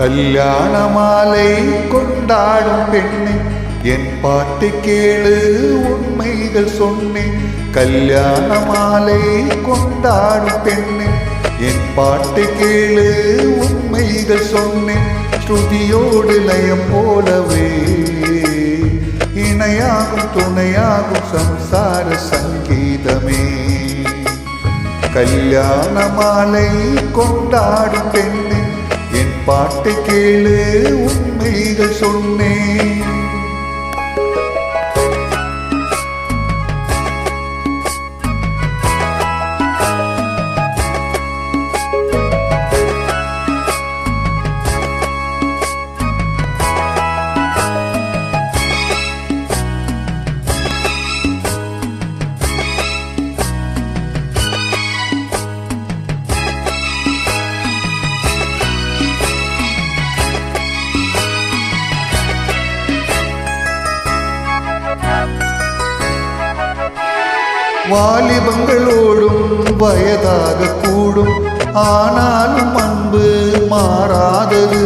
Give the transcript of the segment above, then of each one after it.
கல்யாண மாலை கொண்டாடும் பெண்ணே என் பாட்டு கேளு உண்மைகள் சொன்னேன். கல்யாண மாலை கொண்டாடும் பெண்ணே என் பாட்டு கேளு உண்மைகள் சொன்னேன். ஸ்ருதியோடு லயம் போலவே இணையாகும் துணையாகும் சம்சார சங்கீதமே. கல்யாண மாலை கொண்டாடும் பெண்ணே என் பாட்டு கேளு உண்மைகள் சொன்னேன். வாலிபங்களோடும் வயதாக கூடும், ஆனாலும் அன்பு மாறாதது.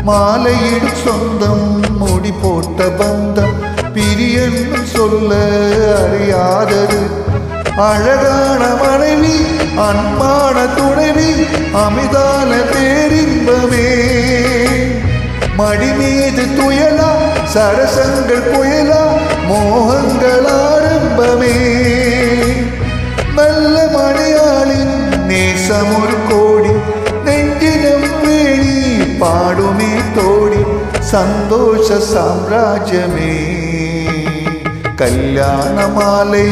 மாலையிடும் சொந்தம் முடி போட்ட பந்தம் பிரியன்னு சொல்ல அறியாதது. அழகான மனைவி அன்பான துணைவி அமிதான பேரின்பமே. மடி மீது துயலா சரசங்கள் புயலா மோகங்கள் ஆரம்பமே. நல்ல மலையாளின் நேசம் ஒரு கோடி நெஞ்சினம் வேணி பாடுமே தோடி சந்தோஷ சாம்ராஜ்யமே. கல்யாண மாலை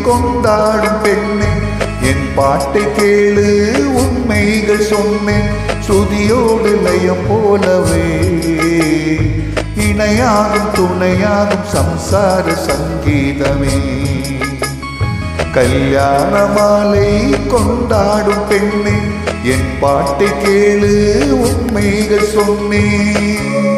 கொண்டாடும் பெண்ணே என் பாட்டை கேளு உண்மைகள் சொன்னேன். ஸ்ருதியோடு லயம் போலவே இணையாகும் துணையாகும் சம்சார சங்கீதமே. கல்யாண மாலை கொண்டாடும் பெண்ணே என் பாட்டை கேளு உண்மைகள் சொன்னேன்.